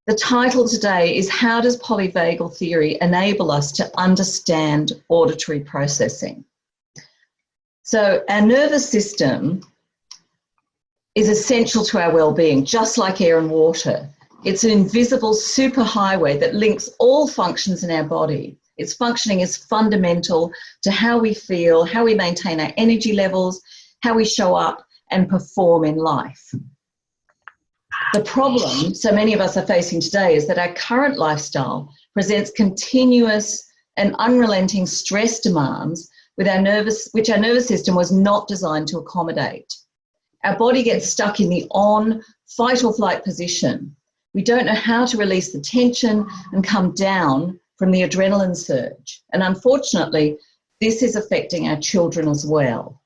The title today is How Does Polyvagal Theory Enable Us to Understand Auditory Processing? So our nervous system is essential to our well-being, just like air and water. It's an invisible superhighway that links all functions in our body. Its functioning is fundamental to how we feel, how we maintain our energy levels, how we show up and perform in life. The problem so many of us are facing today is that our current lifestyle presents continuous and unrelenting stress demands which our nervous system was not designed to accommodate. Our body gets stuck in the on fight or flight position. We don't know how to release the tension and come down from the adrenaline surge. And unfortunately, this is affecting our children as well.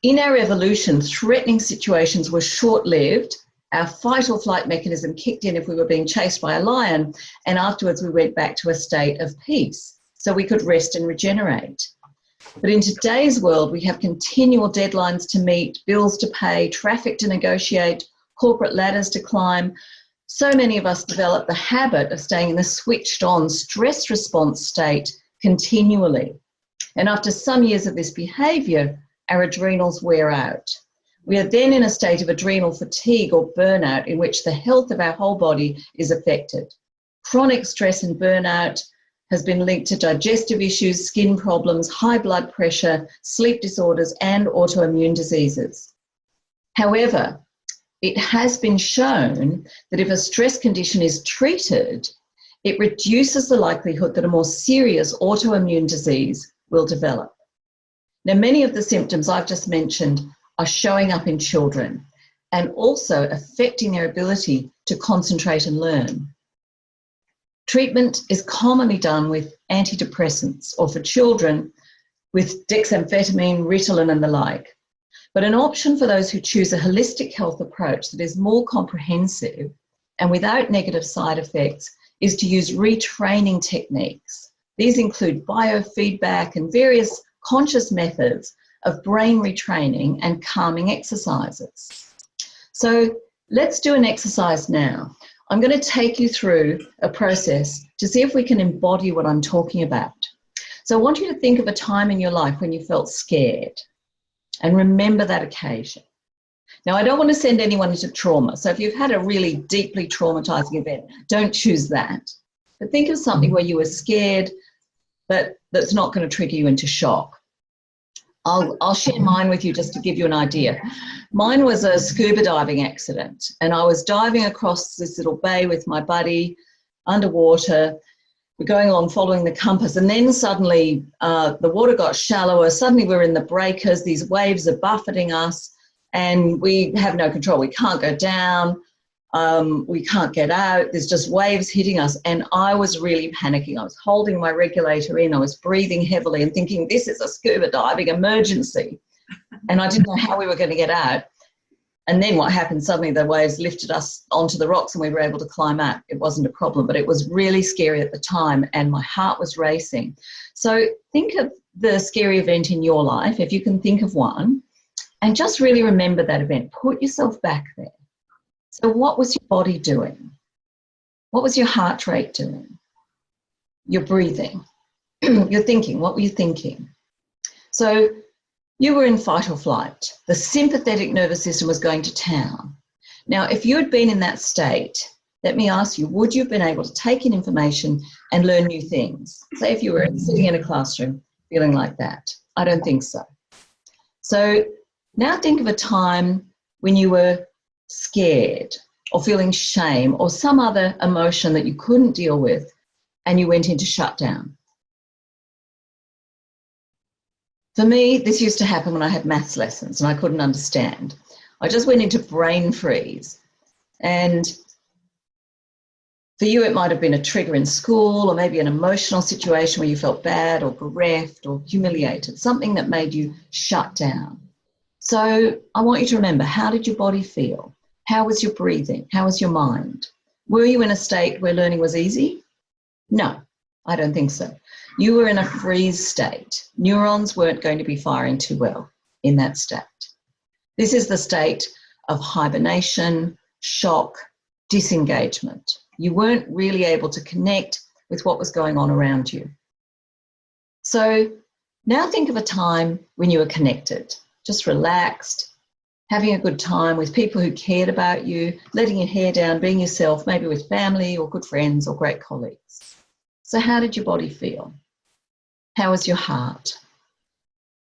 In our evolution, threatening situations were short-lived. Our fight or flight mechanism kicked in if we were being chased by a lion, and afterwards we went back to a state of peace so we could rest and regenerate. But in today's world, we have continual deadlines to meet, bills to pay, traffic to negotiate, corporate ladders to climb. So many of us develop the habit of staying in the switched on stress response state continually. And after some years of this behaviour, our adrenals wear out. We are then in a state of adrenal fatigue or burnout in which the health of our whole body is affected. Chronic stress and burnout has been linked to digestive issues, skin problems, high blood pressure, sleep disorders, and autoimmune diseases. However, it has been shown that if a stress condition is treated, it reduces the likelihood that a more serious autoimmune disease will develop. Now, many of the symptoms I've just mentioned are showing up in children and also affecting their ability to concentrate and learn. Treatment is commonly done with antidepressants or for children with dexamphetamine, Ritalin and the like. But an option for those who choose a holistic health approach that is more comprehensive and without negative side effects is to use retraining techniques. These include biofeedback and various conscious methods of brain retraining and calming exercises. So let's do an exercise now. I'm going to take you through a process to see if we can embody what I'm talking about. So I want you to think of a time in your life when you felt scared and remember that occasion. Now, I don't want to send anyone into trauma. So if you've had a really deeply traumatizing event, don't choose that. But think of something where you were scared, but that's not going to trigger you into shock. I'll share mine with you just to give you an idea. Mine was a scuba diving accident, and I was diving across this little bay with my buddy underwater. We're going along following the compass, and then suddenly the water got shallower. Suddenly we're in the breakers. These waves are buffeting us, and we have no control. We can't go down. We can't get out. There's just waves hitting us. And I was really panicking. I was holding my regulator in. I was breathing heavily and thinking, this is a scuba diving emergency. And I didn't know how we were going to get out. And then what happened, suddenly the waves lifted us onto the rocks and we were able to climb out. It wasn't a problem, but it was really scary at the time and my heart was racing. So think of the scary event in your life, if you can think of one, and just really remember that event. Put yourself back there. So what was your body doing? What was your heart rate doing? Your breathing, your thinking, what were you thinking? So you were in fight or flight. The sympathetic nervous system was going to town. Now, if you had been in that state, let me ask you, would you have been able to take in information and learn new things? Say if you were sitting in a classroom feeling like that. I don't think so. So now think of a time when you were scared or feeling shame or some other emotion that you couldn't deal with and you went into shutdown. For me, this used to happen when I had maths lessons and I couldn't understand. I just went into brain freeze. And for you, it might have been a trigger in school or maybe an emotional situation where you felt bad or bereft or humiliated, something that made you shut down. So I want you to remember, how did your body feel? How was your breathing? How was your mind? Were you in a state where learning was easy? No, I don't think so. You were in a freeze state. Neurons weren't going to be firing too well in that state. This is the state of hibernation, shock, disengagement. You weren't really able to connect with what was going on around you. So now think of a time when you were connected, just relaxed, having a good time with people who cared about you, letting your hair down, being yourself, maybe with family or good friends or great colleagues. So how did your body feel? How was your heart?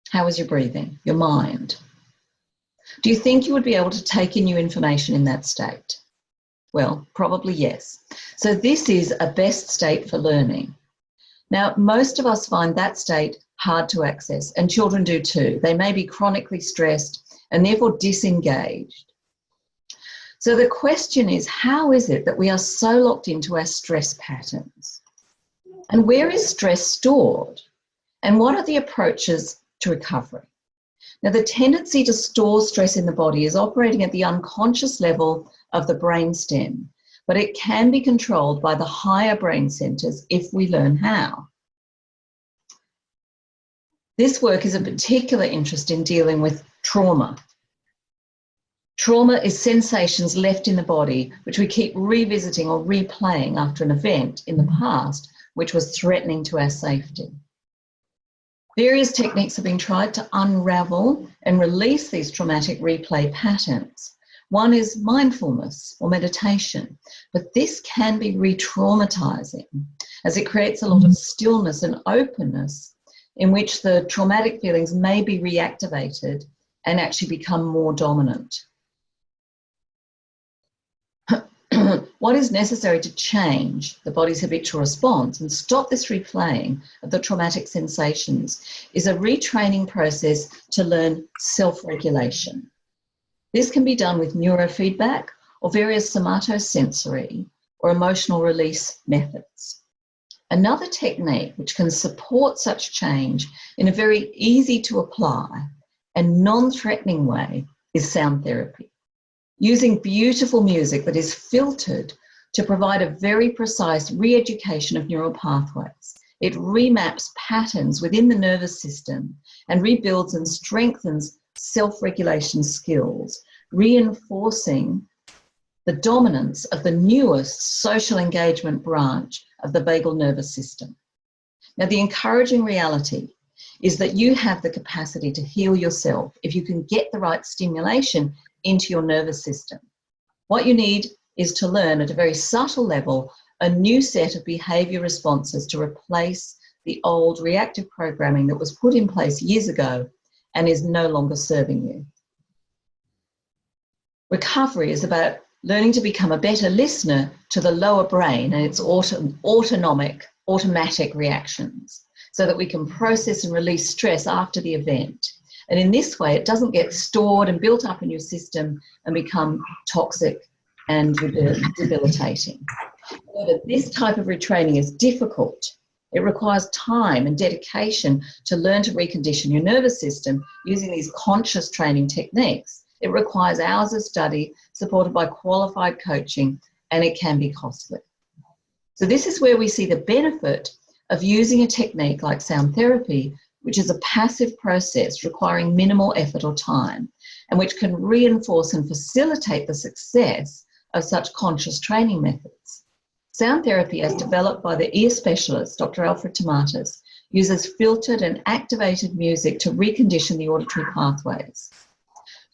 How was your breathing, your mind? Do you think you would be able to take in new information in that state? Well, probably yes. So this is a best state for learning. Now, most of us find that state hard to access, and children do too. They may be chronically stressed and therefore disengaged. So the question is, how is it that we are so locked into our stress patterns? And where is stress stored? And what are the approaches to recovery? Now, the tendency to store stress in the body is operating at the unconscious level of the brainstem, but it can be controlled by the higher brain centers if we learn how. This work is of particular interest in dealing with trauma. Trauma is sensations left in the body which we keep revisiting or replaying after an event in the past which was threatening to our safety. Various techniques have been tried to unravel and release these traumatic replay patterns. One is mindfulness or meditation, but this can be re-traumatizing as it creates a lot of stillness and openness in which the traumatic feelings may be reactivated and actually become more dominant. What is necessary to change the body's habitual response and stop this replaying of the traumatic sensations is a retraining process to learn self-regulation. This can be done with neurofeedback or various somatosensory or emotional release methods. Another technique which can support such change in a very easy to apply and non-threatening way is sound therapy. Using beautiful music that is filtered to provide a very precise re-education of neural pathways. It remaps patterns within the nervous system and rebuilds and strengthens self-regulation skills, reinforcing the dominance of the newest social engagement branch of the vagal nervous system. Now, the encouraging reality is that you have the capacity to heal yourself if you can get the right stimulation into your nervous system. What you need is to learn at a very subtle level a new set of behaviour responses to replace the old reactive programming that was put in place years ago and is no longer serving you. Recovery is about learning to become a better listener to the lower brain and its automatic reactions so that we can process and release stress after the event. And in this way, it doesn't get stored and built up in your system and become toxic and debilitating. However, this type of retraining is difficult. It requires time and dedication to learn to recondition your nervous system using these conscious training techniques. It requires hours of study supported by qualified coaching, and it can be costly. So this is where we see the benefit of using a technique like sound therapy, which is a passive process requiring minimal effort or time, and which can reinforce and facilitate the success of such conscious training methods. Sound therapy, as developed by the ear specialist, Dr. Alfred Tomatis, uses filtered and activated music to recondition the auditory pathways.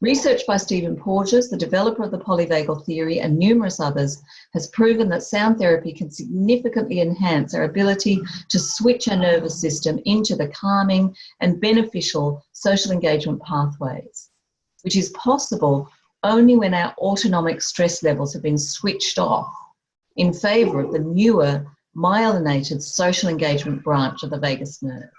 Research by Stephen Porges, the developer of the polyvagal theory, and numerous others, has proven that sound therapy can significantly enhance our ability to switch our nervous system into the calming and beneficial social engagement pathways, which is possible only when our autonomic stress levels have been switched off in favour of the newer myelinated social engagement branch of the vagus nerve.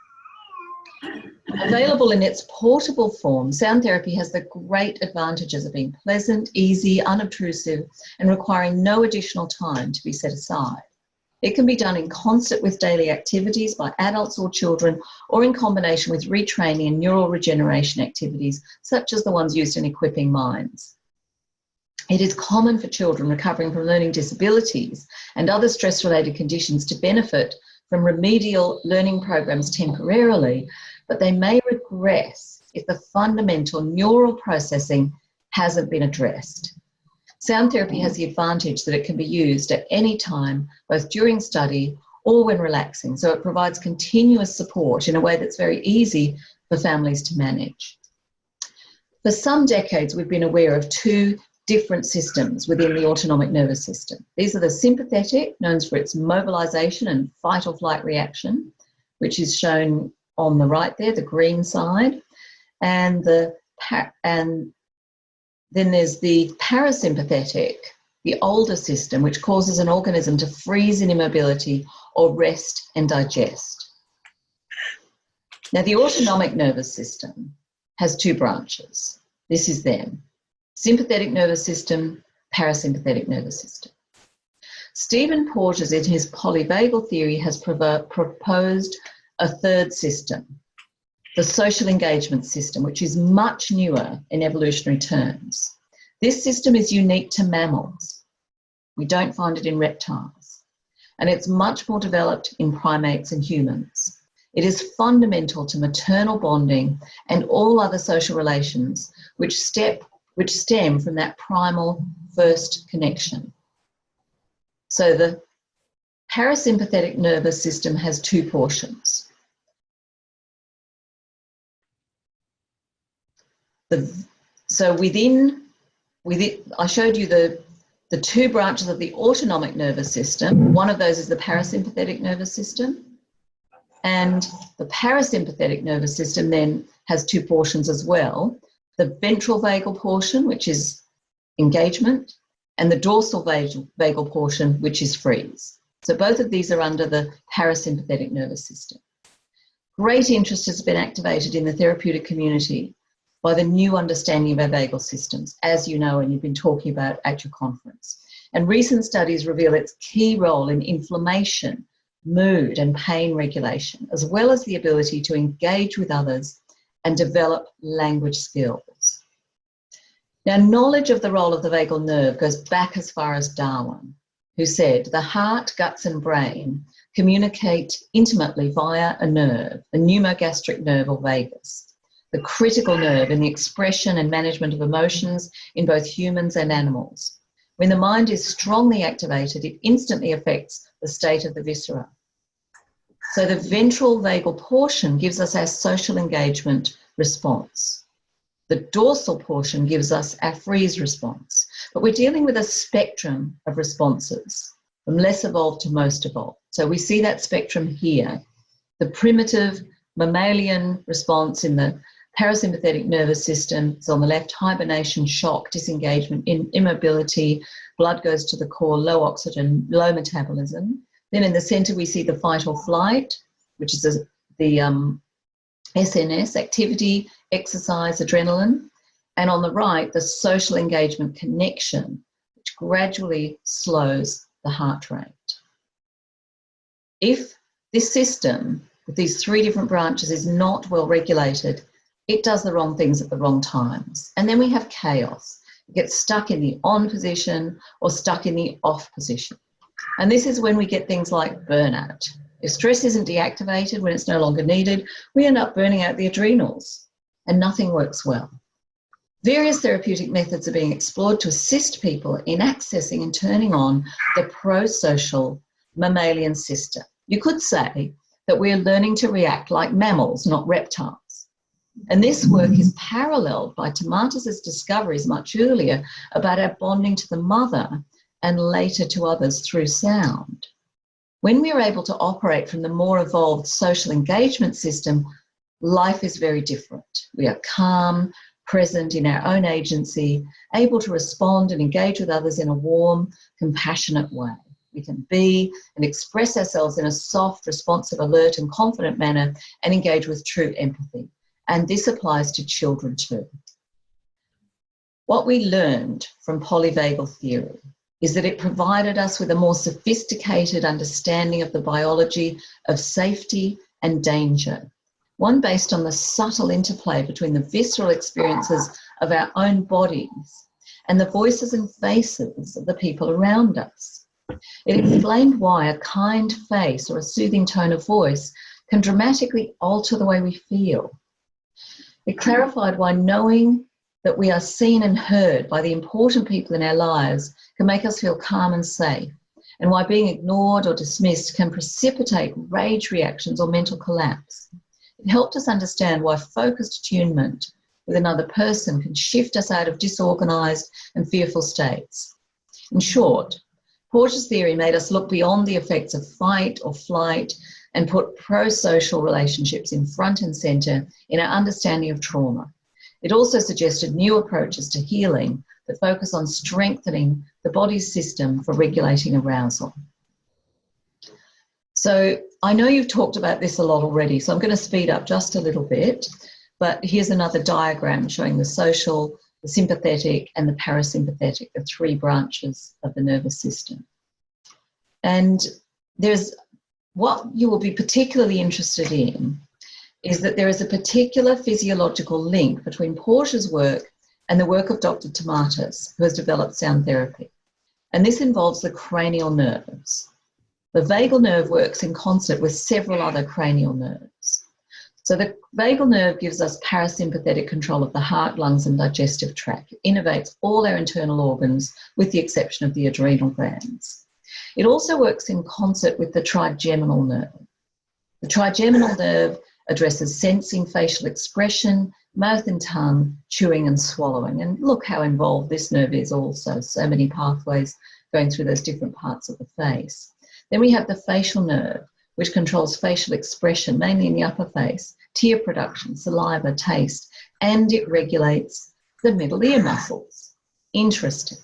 Available in its portable form, sound therapy has the great advantages of being pleasant, easy, unobtrusive, and requiring no additional time to be set aside. It can be done in concert with daily activities by adults or children, or in combination with retraining and neural regeneration activities, such as the ones used in equipping minds. It is common for children recovering from learning disabilities and other stress-related conditions to benefit from remedial learning programs temporarily, but they may regress if the fundamental neural processing hasn't been addressed. Sound therapy has the advantage that it can be used at any time, both during study or when relaxing, so it provides continuous support in a way that's very easy for families to manage. For some decades, we've been aware of two different systems within the autonomic nervous system. These are the sympathetic, known for its mobilization and fight or flight reaction, which is shown on the right there, the green side, and then there's the parasympathetic, the older system, which causes an organism to freeze in immobility or rest and digest. Now, the autonomic nervous system has two branches. This is them: sympathetic nervous system, parasympathetic nervous system. Stephen Porges, in his polyvagal theory, has proposed a third system, the social engagement system, which is much newer in evolutionary terms. This system is unique to mammals. We don't find it in reptiles. And it's much more developed in primates and humans. It is fundamental to maternal bonding and all other social relations which stem from that primal first connection. So the parasympathetic nervous system has two portions. So within, I showed you the two branches of the autonomic nervous system. One of those is the parasympathetic nervous system. And the parasympathetic nervous system then has two portions as well. The ventral vagal portion, which is engagement, and the dorsal vagal portion, which is freeze. So both of these are under the parasympathetic nervous system. Great interest has been activated in the therapeutic community by the new understanding of our vagal systems, as you know, and you've been talking about at your conference. And recent studies reveal its key role in inflammation, mood and pain regulation, as well as the ability to engage with others and develop language skills. Now, knowledge of the role of the vagal nerve goes back as far as Darwin, who said the heart, guts and brain communicate intimately via a nerve, the pneumogastric nerve or vagus, the critical nerve in the expression and management of emotions in both humans and animals. When the mind is strongly activated, it instantly affects the state of the viscera. So the ventral vagal portion gives us our social engagement response. The dorsal portion gives us our freeze response. But we're dealing with a spectrum of responses, from less evolved to most evolved. So we see that spectrum here. The primitive mammalian response in the parasympathetic nervous system is on the left: hibernation, shock, disengagement, immobility, blood goes to the core, low oxygen, low metabolism. Then in the center we see the fight or flight, which is the SNS, activity, exercise, adrenaline. And on the right, the social engagement connection, which gradually slows the heart rate. If this system with these three different branches is not well regulated, it does the wrong things at the wrong times. And then we have chaos. It gets stuck in the on position or stuck in the off position. And this is when we get things like burnout. If stress isn't deactivated when it's no longer needed, we end up burning out the adrenals and nothing works well. Various therapeutic methods are being explored to assist people in accessing and turning on the pro-social mammalian system. You could say that we're learning to react like mammals, not reptiles. And this work is paralleled by Tomatis' discoveries much earlier about our bonding to the mother and later to others through sound. When we are able to operate from the more evolved social engagement system, life is very different. We are calm, present in our own agency, able to respond and engage with others in a warm, compassionate way. We can be and express ourselves in a soft, responsive, alert and confident manner and engage with true empathy. And this applies to children too. What we learned from polyvagal theory is that it provided us with a more sophisticated understanding of the biology of safety and danger, one based on the subtle interplay between the visceral experiences of our own bodies and the voices and faces of the people around us. It explained why a kind face or a soothing tone of voice can dramatically alter the way we feel. It clarified why knowing that we are seen and heard by the important people in our lives can make us feel calm and safe, and why being ignored or dismissed can precipitate rage reactions or mental collapse. It helped us understand why focused attunement with another person can shift us out of disorganised and fearful states. In short, Porter's theory made us look beyond the effects of fight or flight and put pro-social relationships in front and centre in our understanding of trauma. It also suggested new approaches to healing that focus on strengthening the body's system for regulating arousal. So I know you've talked about this a lot already, so I'm going to speed up just a little bit, but here's another diagram showing the social, the sympathetic and the parasympathetic, the three branches of the nervous system. And there's what you will be particularly interested in is that there is a particular physiological link between Porter's work and the work of Dr. Tomatis, who has developed sound therapy. And this involves the cranial nerves. The vagal nerve works in concert with several other cranial nerves. So the vagal nerve gives us parasympathetic control of the heart, lungs, and digestive tract. It innervates all our internal organs with the exception of the adrenal glands. It also works in concert with the trigeminal nerve. The trigeminal nerve addresses sensing, facial expression, mouth and tongue, chewing and swallowing. And look how involved this nerve is also, so many pathways going through those different parts of the face. Then we have the facial nerve, which controls facial expression, mainly in the upper face, tear production, saliva, taste, and it regulates the middle ear muscles. Interesting.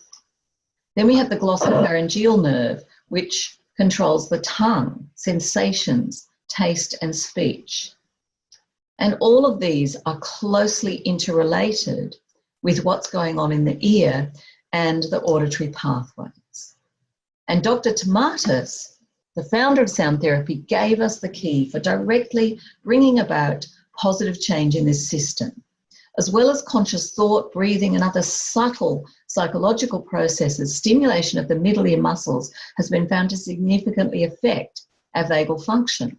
Then we have the glossopharyngeal nerve, which controls the tongue, sensations, taste, and speech. And all of these are closely interrelated with what's going on in the ear and the auditory pathways. And Dr. Tomatis, the founder of sound therapy, gave us the key for directly bringing about positive change in this system. As well as conscious thought, breathing, and other subtle psychological processes, stimulation of the middle ear muscles has been found to significantly affect our vagal function.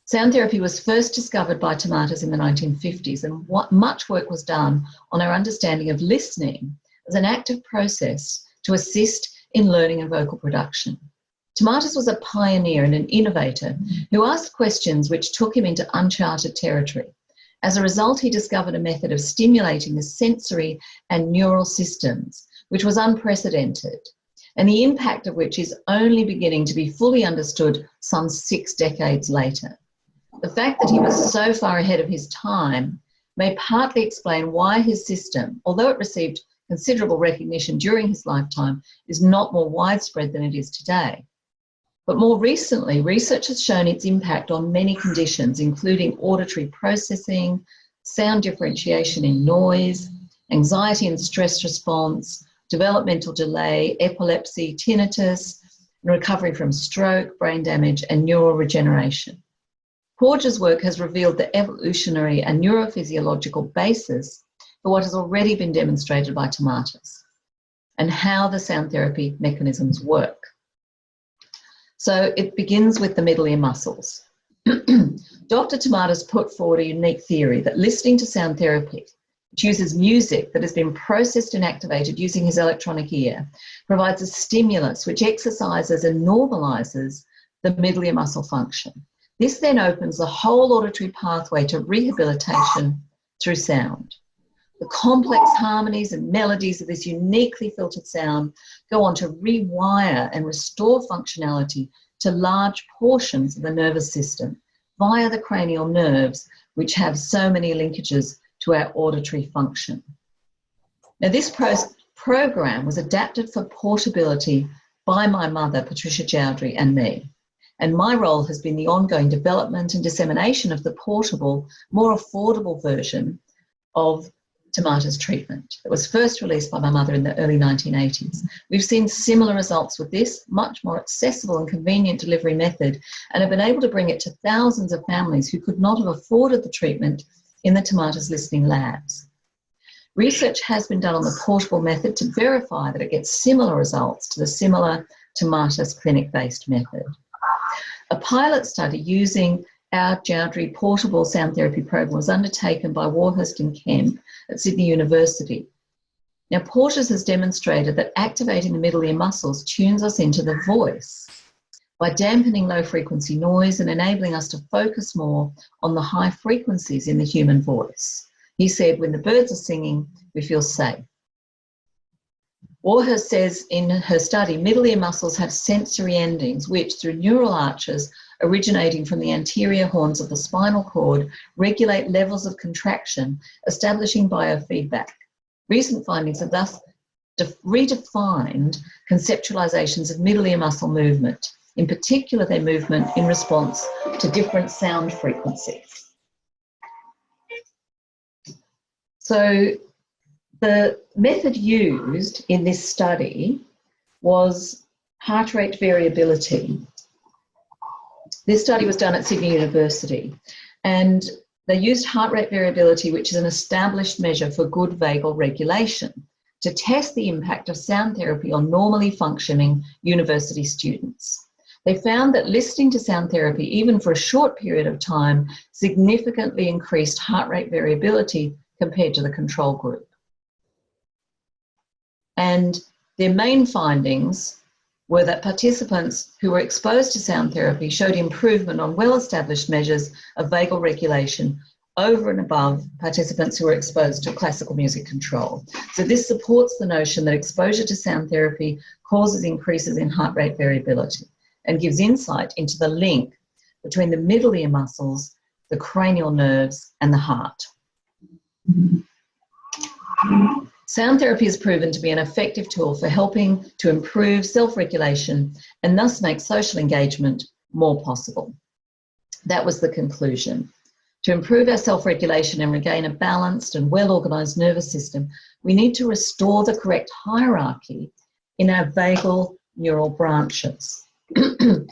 Sound therapy was first discovered by Tomatis in the 1950s, and much work was done on our understanding of listening as an active process to assist in learning and vocal production. Tomatis was a pioneer and an innovator who asked questions which took him into uncharted territory. As a result, he discovered a method of stimulating the sensory and neural systems, which was unprecedented, and the impact of which is only beginning to be fully understood some 6 decades later. The fact that he was so far ahead of his time may partly explain why his system, although it received considerable recognition during his lifetime, is not more widespread than it is today. But more recently, research has shown its impact on many conditions, including auditory processing, sound differentiation in noise, anxiety and stress response, developmental delay, epilepsy, tinnitus, and recovery from stroke, brain damage, and neural regeneration. Porter's work has revealed the evolutionary and neurophysiological basis for what has already been demonstrated by Tomatis and how the sound therapy mechanisms work. So it begins with the middle ear muscles. Dr. Tomatis put forward a unique theory that listening to sound therapy, which uses music that has been processed and activated using his electronic ear, provides a stimulus which exercises and normalizes the middle ear muscle function. This then opens the whole auditory pathway to rehabilitation through sound. The complex harmonies and melodies of this uniquely filtered sound go on to rewire and restore functionality to large portions of the nervous system via the cranial nerves, which have so many linkages to our auditory function. Now, this program was adapted for portability by my mother, Patricia Chowdhury, and me. And my role has been the ongoing development and dissemination of the portable, more affordable version of Tomatis treatment that was first released by my mother in the early 1980s. We've seen similar results with this much more accessible and convenient delivery method, and have been able to bring it to thousands of families who could not have afforded the treatment in the Tomatis listening labs. Research has been done on the portable method to verify that it gets similar results to the similar Tomatis clinic-based method. A pilot study using our Jowdry portable sound therapy program was undertaken by Warhurst and Kemp at Sydney University. Now, Porter's has demonstrated that activating the middle ear muscles tunes us into the voice by dampening low frequency noise and enabling us to focus more on the high frequencies in the human voice. He said, when the birds are singing, we feel safe. Warhurst says in her study, middle ear muscles have sensory endings which, through neural arches originating from the anterior horns of the spinal cord, regulate levels of contraction, establishing biofeedback. Recent findings have thus redefined conceptualizations of middle ear muscle movement, in particular their movement in response to different sound frequencies. So the method used in this study was heart rate variability. This study was done at Sydney University, and they used heart rate variability, which is an established measure for good vagal regulation, to test the impact of sound therapy on normally functioning university students. They found that listening to sound therapy, even for a short period of time, significantly increased heart rate variability compared to the control group. And their main findings were that participants who were exposed to sound therapy showed improvement on well-established measures of vagal regulation over and above participants who were exposed to classical music control. So this supports the notion that exposure to sound therapy causes increases in heart rate variability and gives insight into the link between the middle ear muscles, the cranial nerves, and the heart. Sound therapy is proven to be an effective tool for helping to improve self-regulation and thus make social engagement more possible. That was the conclusion. To improve our self-regulation and regain a balanced and well-organised nervous system, we need to restore the correct hierarchy in our vagal neural branches. The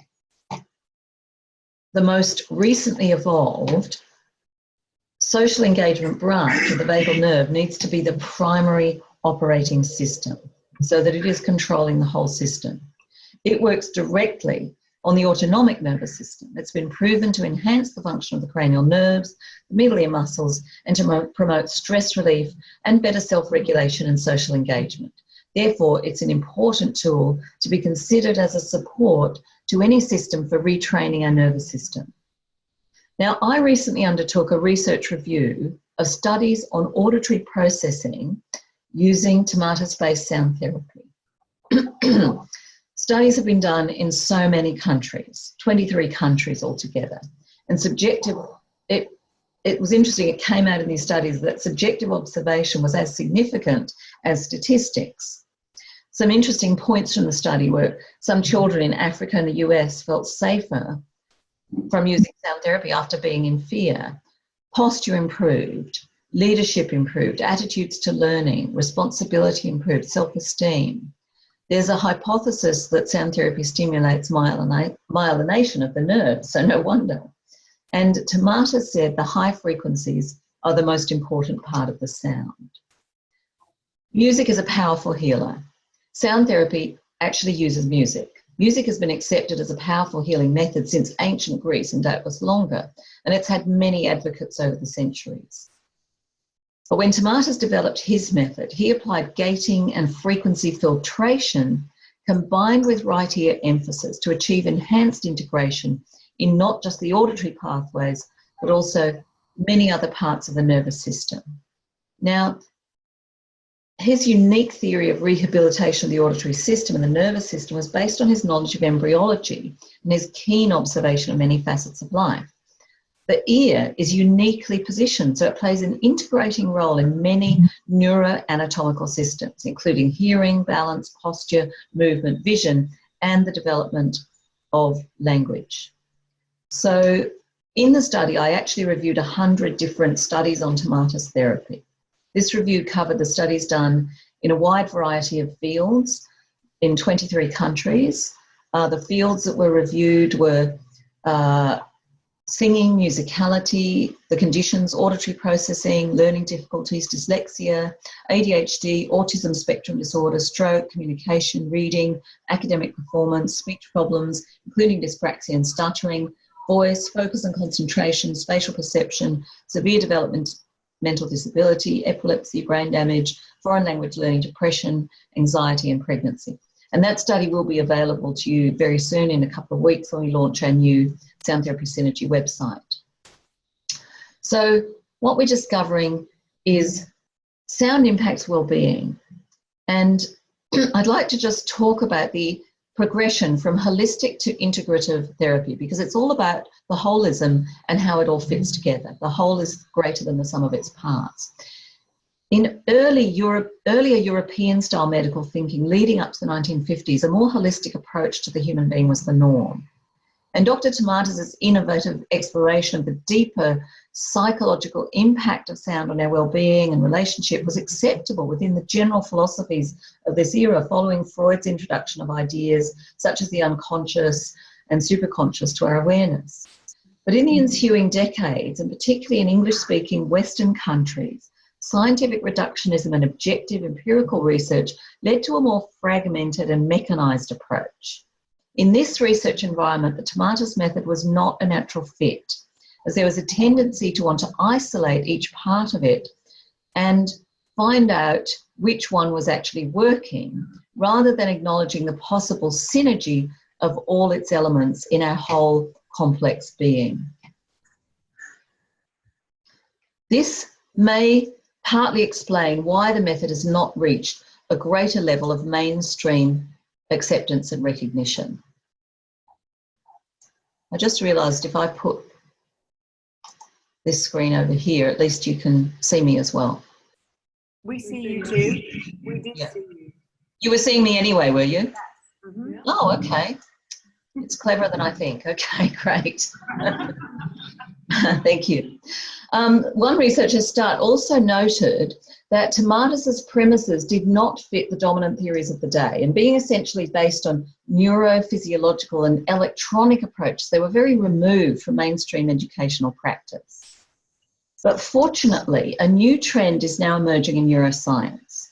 most recently evolved social engagement branch of the vagal nerve needs to be the primary operating system so that it is controlling the whole system. It works directly on the autonomic nervous system. It's been proven to enhance the function of the cranial nerves, the middle ear muscles, and to promote stress relief and better self-regulation and social engagement. Therefore, it's an important tool to be considered as a support to any system for retraining our nervous system. Now, I recently undertook a research review of studies on auditory processing using Tomatis-based sound therapy. Studies have been done in so many countries, 23 countries altogether. And it was interesting, it came out in these studies that subjective observation was as significant as statistics. Some interesting points from the study were some children in Africa and the US felt safer from using sound therapy after being in fear. Posture improved, leadership improved, attitudes to learning, responsibility improved, self-esteem. There's a hypothesis that sound therapy stimulates myelination of the nerve, so no wonder. And Tomatis said the high frequencies are the most important part of the sound. Music is a powerful healer. Sound therapy actually uses music. Music has been accepted as a powerful healing method since ancient Greece and doubtless longer, and it's had many advocates over the centuries. But when Tomatis developed his method, he applied gating and frequency filtration combined with right ear emphasis to achieve enhanced integration in not just the auditory pathways, but also many other parts of the nervous system. Now, his unique theory of rehabilitation of the auditory system and the nervous system was based on his knowledge of embryology and his keen observation of many facets of life. The ear is uniquely positioned, so it plays an integrating role in many neuroanatomical systems, including hearing, balance, posture, movement, vision, and the development of language. So in the study, I actually reviewed 100 different studies on Tomatis therapy. This review covered the studies done in a wide variety of fields in 23 countries. The fields that were reviewed were singing, musicality, the conditions, auditory processing, learning difficulties, dyslexia, ADHD, autism spectrum disorder, stroke, communication, reading, academic performance, speech problems, including dyspraxia and stuttering, voice, focus and concentration, spatial perception, severe developmental disability, epilepsy, brain damage, foreign language learning, depression, anxiety and pregnancy. And that study will be available to you very soon, in a couple of weeks, when we launch our new Sound Therapy Synergy website. So what we're discovering is sound impacts well-being. And I'd like to just talk about the progression from holistic to integrative therapy, because it's all about the holism and how it all fits together. The whole is greater than the sum of its parts. In earlier European-style medical thinking leading up to the 1950s, a more holistic approach to the human being was the norm. And Dr. Tomatis' innovative exploration of the deeper psychological impact of sound on our well-being and relationship was acceptable within the general philosophies of this era, following Freud's introduction of ideas such as the unconscious and superconscious to our awareness. But in the ensuing decades, and particularly in English-speaking Western countries, scientific reductionism and objective empirical research led to a more fragmented and mechanised approach. In this research environment, the Tomatis method was not a natural fit, as there was a tendency to want to isolate each part of it and find out which one was actually working, rather than acknowledging the possible synergy of all its elements in our whole complex being. This may partly explain why the method has not reached a greater level of mainstream acceptance and recognition. I just realised if I put this screen over here, at least you can see me as well. We see you too. We did see you. You were seeing me anyway, were you? Yes. Mm-hmm. Oh, okay. It's cleverer than I think. Okay, great. Thank you. One researcher, Start, also noted that Tomatis' premises did not fit the dominant theories of the day, and being essentially based on neurophysiological and electronic approaches, they were very removed from mainstream educational practice. But fortunately, a new trend is now emerging in neuroscience.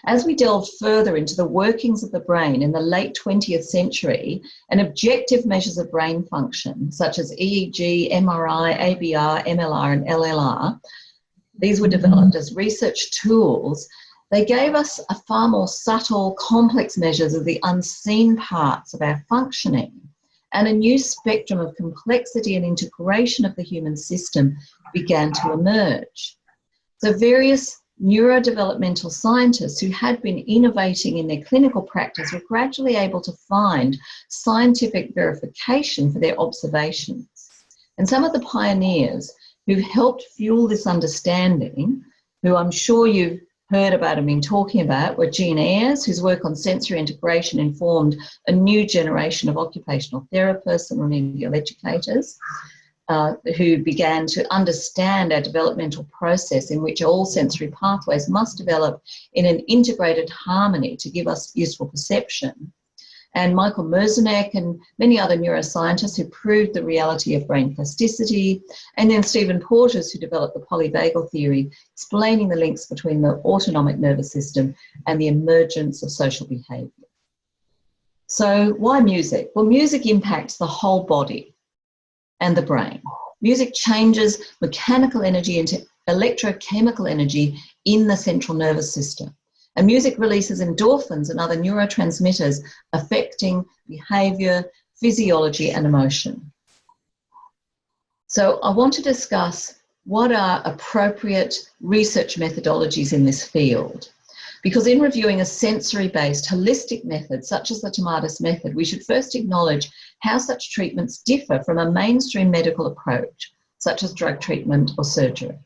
As we delved further into the workings of the brain in the late 20th century, and objective measures of brain function, such as EEG, MRI, ABR, MLR, and LLR, these were developed as research tools. They gave us a far more subtle, complex measures of the unseen parts of our functioning, and a new spectrum of complexity and integration of the human system began to emerge. So various neurodevelopmental scientists who had been innovating in their clinical practice were gradually able to find scientific verification for their observations. And some of the pioneers who helped fuel this understanding, who I'm sure you've heard about and been talking about, were Jean Ayres, whose work on sensory integration informed a new generation of occupational therapists and remedial educators, who began to understand our developmental process in which all sensory pathways must develop in an integrated harmony to give us useful perception. And Michael Merzenich and many other neuroscientists who proved the reality of brain plasticity, and then Stephen Porges, who developed the Polyvagal theory, explaining the links between the autonomic nervous system and the emergence of social behaviour. So why music? Well, music impacts the whole body and the brain. Music changes mechanical energy into electrochemical energy in the central nervous system. And music releases endorphins and other neurotransmitters affecting behaviour, physiology and emotion. So I want to discuss what are appropriate research methodologies in this field. Because in reviewing a sensory-based holistic method such as the Tomatis method, we should first acknowledge how such treatments differ from a mainstream medical approach, such as drug treatment or surgery.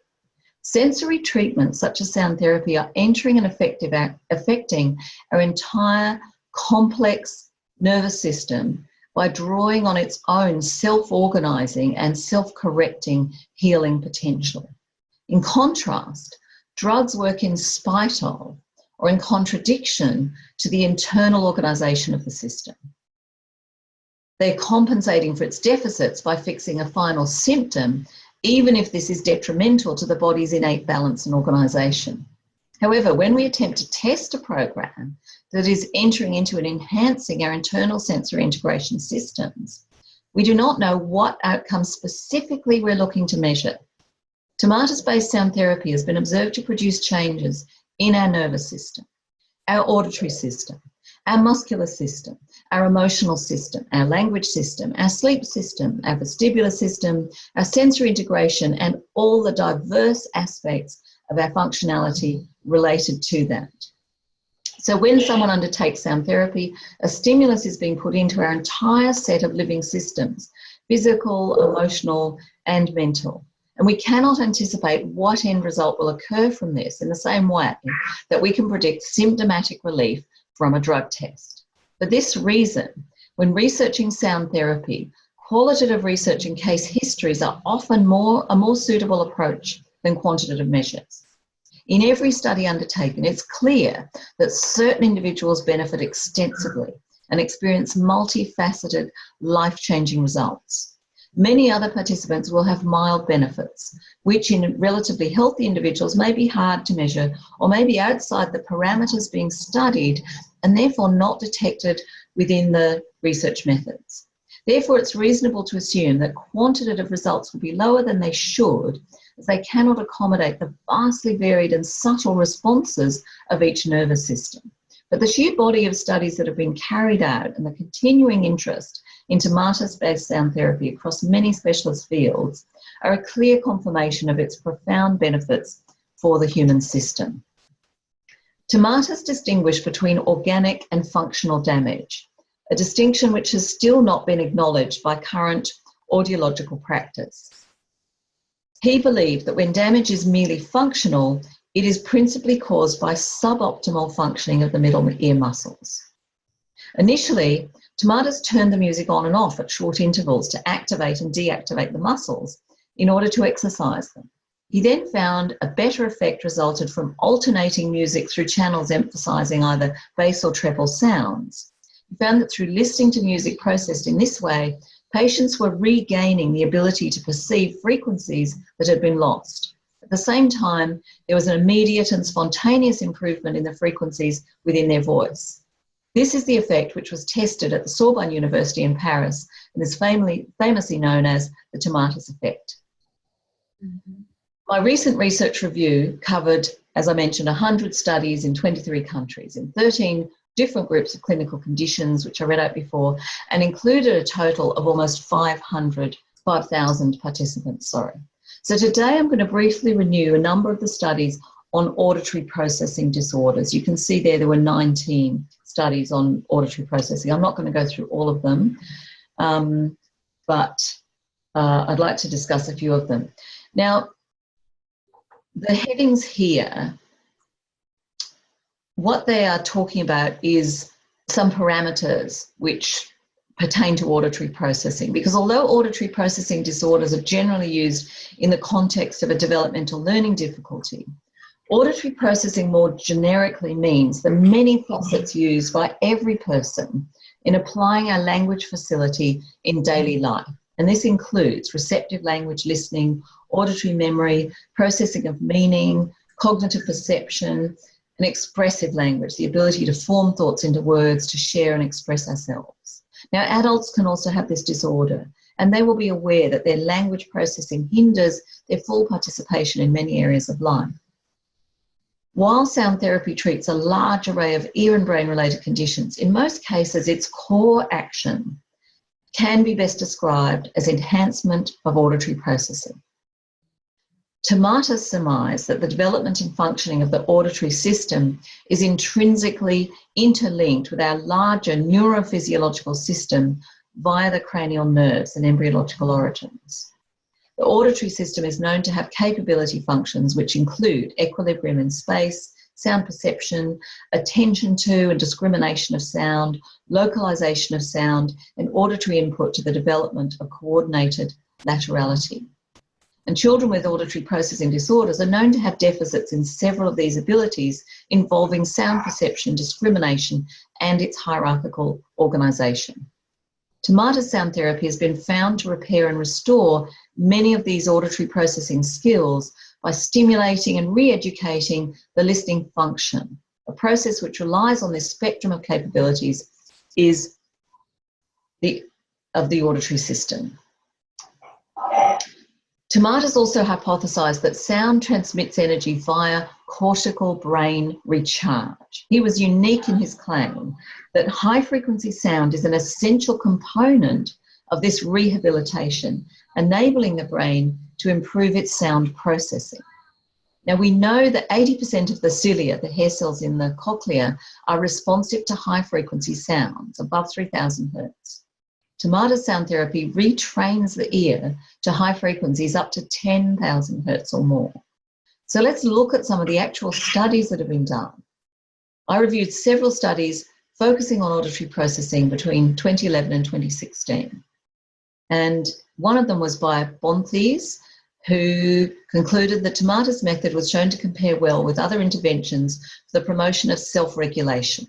Sensory treatments such as sound therapy are entering and affecting our entire complex nervous system by drawing on its own self-organising and self-correcting healing potential. In contrast, drugs work in spite of or in contradiction to the internal organisation of the system. They're compensating for its deficits by fixing a final symptom, even if this is detrimental to the body's innate balance and organisation. However, when we attempt to test a program that is entering into and enhancing our internal sensory integration systems, We do not know what outcomes specifically we're looking to measure. Tomatis-based sound therapy has been observed to produce changes in our nervous system, our auditory system, our muscular system, our emotional system, our language system, our sleep system, our vestibular system, our sensory integration, and all the diverse aspects of our functionality related to that. So when someone undertakes sound therapy, a stimulus is being put into our entire set of living systems, physical, emotional, and mental. And we cannot anticipate what end result will occur from this in the same way that we can predict symptomatic relief from a drug test. For this reason, when researching sound therapy, qualitative research and case histories are often a more suitable approach than quantitative measures. In every study undertaken, it's clear that certain individuals benefit extensively and experience multifaceted, life-changing results. Many other participants will have mild benefits, which in relatively healthy individuals may be hard to measure or may be outside the parameters being studied and therefore not detected within the research methods. Therefore, it's reasonable to assume that quantitative results will be lower than they should, as they cannot accommodate the vastly varied and subtle responses of each nervous system. But the sheer body of studies that have been carried out and the continuing interest in Tomatis-based sound therapy across many specialist fields are a clear confirmation of its profound benefits for the human system. Tomatis distinguished between organic and functional damage, a distinction which has still not been acknowledged by current audiological practice. He believed that when damage is merely functional, it is principally caused by suboptimal functioning of the middle ear muscles. Initially, Tomatis turned the music on and off at short intervals to activate and deactivate the muscles in order to exercise them. He then found a better effect resulted from alternating music through channels emphasizing either bass or treble sounds. He found that through listening to music processed in this way, patients were regaining the ability to perceive frequencies that had been lost. At the same time, there was an immediate and spontaneous improvement in the frequencies within their voice. This is the effect which was tested at the Sorbonne University in Paris and is famously known as the Tomatis effect. Mm-hmm. My recent research review covered, as I mentioned, 100 studies in 23 countries in 13 different groups of clinical conditions, which I read out before, and included a total of almost 5,000 participants. So today I'm going to briefly review a number of the studies on auditory processing disorders. You can see there were 19 studies on auditory processing. I'm not going to go through all of them, but I'd like to discuss a few of them. Now, the headings here, what they are talking about is some parameters which pertain to auditory processing, because although auditory processing disorders are generally used in the context of a developmental learning difficulty, auditory processing more generically means the many facets used by every person in applying our language facility in daily life. And this includes receptive language listening, auditory memory, processing of meaning, cognitive perception, and expressive language, the ability to form thoughts into words, to share and express ourselves. Now, adults can also have this disorder, and they will be aware that their language processing hinders their full participation in many areas of life. While sound therapy treats a large array of ear and brain-related conditions, in most cases its core action can be best described as enhancement of auditory processing. Tomatis surmised that the development and functioning of the auditory system is intrinsically interlinked with our larger neurophysiological system via the cranial nerves and embryological origins. The auditory system is known to have capability functions which include equilibrium in space, sound perception, attention to and discrimination of sound, localization of sound, and auditory input to the development of coordinated laterality. And children with auditory processing disorders are known to have deficits in several of these abilities involving sound perception, discrimination, and its hierarchical organisation. Tomatis sound therapy has been found to repair and restore many of these auditory processing skills by stimulating and re-educating the listening function. A process which relies on this spectrum of capabilities is the of the auditory system. Tomatis also hypothesized that sound transmits energy via cortical brain recharge. He was unique in his claim that high-frequency sound is an essential component of this rehabilitation, enabling the brain to improve its sound processing. Now, we know that 80% of the cilia, the hair cells in the cochlea, are responsive to high-frequency sounds, above 3,000 hertz. Tomatis sound therapy retrains the ear to high frequencies up to 10,000 hertz or more. So let's look at some of the actual studies that have been done. I reviewed several studies focusing on auditory processing between 2011 and 2016. And one of them was by Bonthes, who concluded the Tomatis method was shown to compare well with other interventions for the promotion of self-regulation.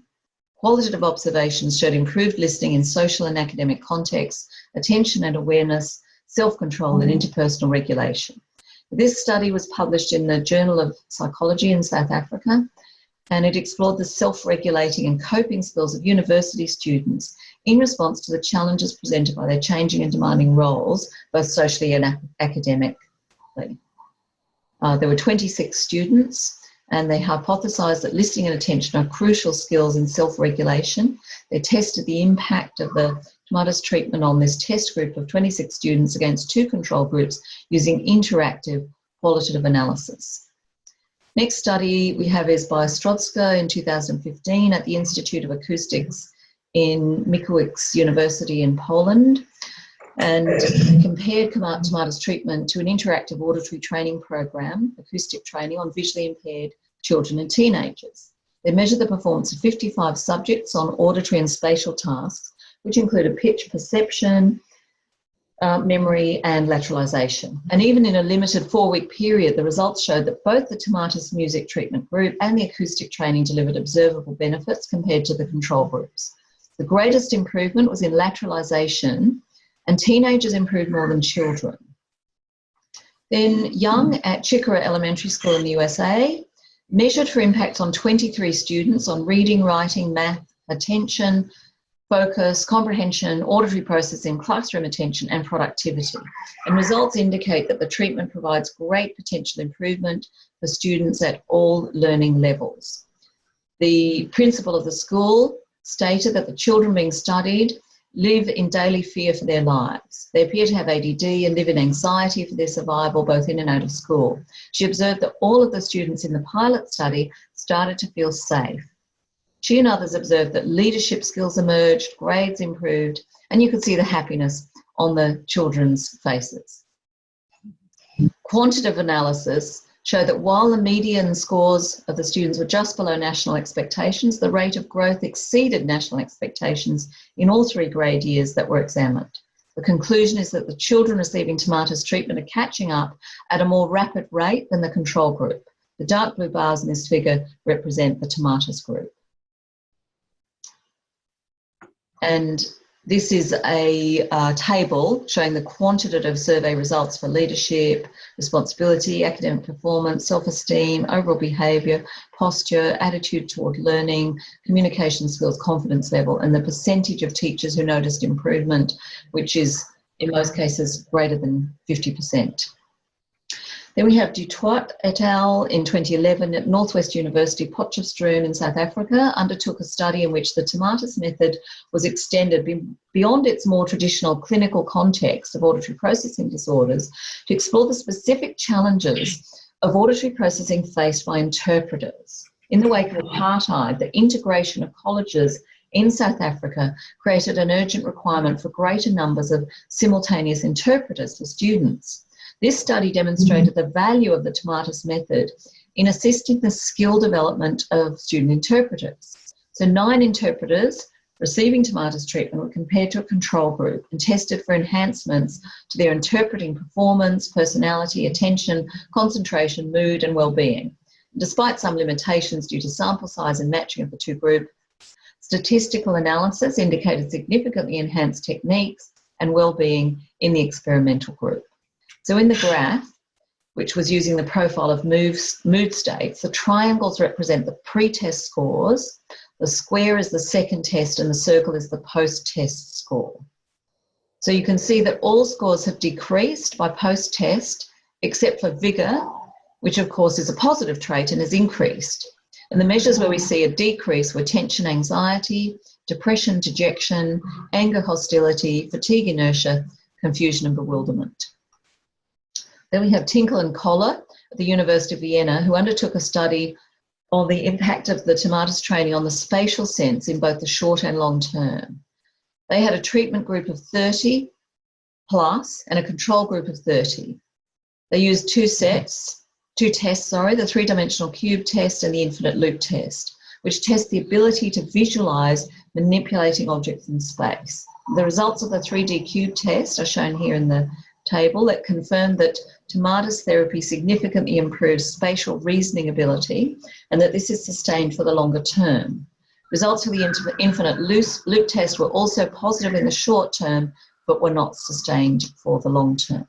Qualitative observations showed improved listening in social and academic contexts, attention and awareness, self-control and interpersonal regulation. This study was published in the Journal of Psychology in South Africa, and it explored the self-regulating and coping skills of university students in response to the challenges presented by their changing and demanding roles, both socially and academically. There were 26 students, and they hypothesised that listening and attention are crucial skills in self-regulation. They tested the impact of the Tomatis treatment on this test group of 26 students against 2 control groups using interactive qualitative analysis. Next study we have is by Szkielkoswska in 2015 at the Institute of Acoustics in Mikołajczyk University in Poland, and compared Tomatis treatment to an interactive auditory training program, acoustic training on visually impaired children and teenagers. They measured the performance of 55 subjects on auditory and spatial tasks, which included pitch perception, memory and lateralization. And even in a limited 4-week period, the results showed that both the Tomatis music treatment group and the acoustic training delivered observable benefits compared to the control groups. The greatest improvement was in lateralization, and teenagers improved more than children. Then Young at Chickera Elementary School in the USA measured for impact on 23 students on reading, writing, math, attention, focus, comprehension, auditory processing, classroom attention, and productivity. And results indicate that the treatment provides great potential improvement for students at all learning levels. The principal of the school stated that the children being studied live in daily fear for their lives. They appear to have ADD and live in anxiety for their survival, both in and out of school. She observed that all of the students in the pilot study started to feel safe. She and others observed that leadership skills emerged, grades improved, and you could see the happiness on the children's faces. Quantitative analysis showed that while the median scores of the students were just below national expectations, the rate of growth exceeded national expectations in all 3 grade years that were examined. The conclusion is that the children receiving Tomatis treatment are catching up at a more rapid rate than the control group. The dark blue bars in this figure represent the Tomatis group. And this is a table showing the quantitative survey results for leadership, responsibility, academic performance, self-esteem, overall behaviour, posture, attitude toward learning, communication skills, confidence level, and the percentage of teachers who noticed improvement, which is in most cases greater than 50%. Then we have Dutoit et al. In 2011 at Northwest University, Potchefstroom in South Africa undertook a study in which the Tomatis method was extended beyond its more traditional clinical context of auditory processing disorders to explore the specific challenges of auditory processing faced by interpreters. In the wake of apartheid, the integration of colleges in South Africa created an urgent requirement for greater numbers of simultaneous interpreters for students. This study demonstrated the value of the Tomatis method in assisting the skill development of student interpreters. So 9 interpreters receiving Tomatis treatment were compared to a control group and tested for enhancements to their interpreting performance, personality, attention, concentration, mood, and well-being. Despite some limitations due to sample size and matching of the 2 groups, statistical analysis indicated significantly enhanced techniques and well-being in the experimental group. So in the graph, which was using the profile of mood states, the triangles represent the pre-test scores, the square is the second test, and the circle is the post-test score. So you can see that all scores have decreased by post-test, except for vigour, which of course is a positive trait and has increased. And the measures where we see a decrease were tension, anxiety, depression, dejection, anger, hostility, fatigue, inertia, confusion and bewilderment. Then we have Tinkle and Koller at the University of Vienna, who undertook a study on the impact of the Tomatis training on the spatial sense in both the short and long term. They had a treatment group of 30 plus and a control group of 30. They used two tests, the three-dimensional cube test and the infinite loop test, which test the ability to visualize manipulating objects in space. The results of the 3D cube test are shown here in the table that confirmed that Tomatis therapy significantly improves spatial reasoning ability and that this is sustained for the longer term. Results of the infinite loop test were also positive in the short term, but were not sustained for the long term.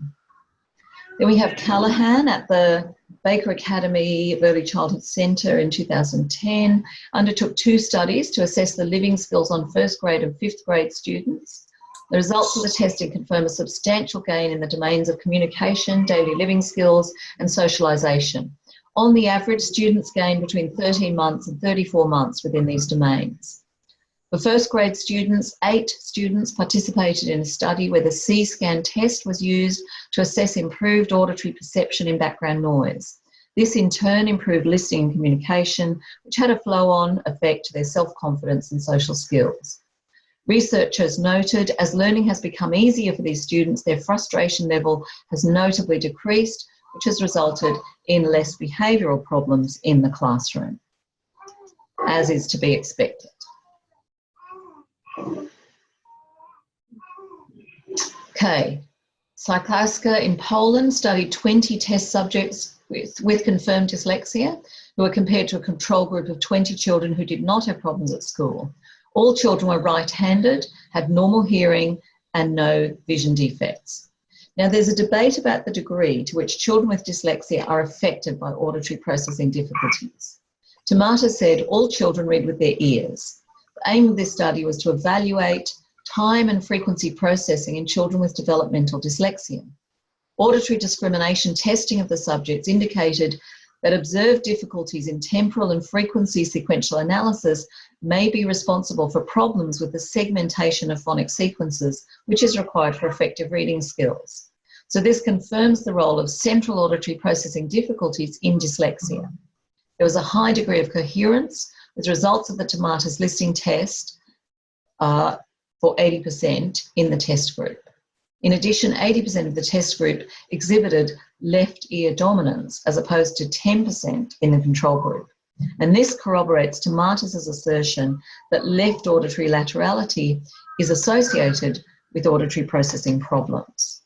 Then we have Callahan at the Baker Academy of Early Childhood Centre in 2010, undertook 2 studies to assess the living skills on 1st grade and 5th grade students. The results of the testing confirm a substantial gain in the domains of communication, daily living skills, and socialisation. On the average, students gain between 13 months and 34 months within these domains. For 1st grade students, 8 students participated in a study where the C-scan test was used to assess improved auditory perception in background noise. This in turn improved listening and communication, which had a flow-on effect to their self-confidence and social skills. Researchers noted, as learning has become easier for these students, their frustration level has notably decreased, which has resulted in less behavioural problems in the classroom, as is to be expected. Okay, Szkielkoswska in Poland studied 20 test subjects with confirmed dyslexia who were compared to a control group of 20 children who did not have problems at school. All children were right-handed, had normal hearing and no vision defects. Now there's a debate about the degree to which children with dyslexia are affected by auditory processing difficulties. Tomatis said all children read with their ears. The aim of this study was to evaluate time and frequency processing in children with developmental dyslexia. Auditory discrimination testing of the subjects indicated that observed difficulties in temporal and frequency sequential analysis may be responsible for problems with the segmentation of phonic sequences, which is required for effective reading skills. So this confirms the role of central auditory processing difficulties in dyslexia. There was a high degree of coherence with results of the Tomatis listening test for 80% in the test group. In addition, 80% of the test group exhibited left ear dominance as opposed to 10% in the control group. And this corroborates Tomatis' assertion that left auditory laterality is associated with auditory processing problems.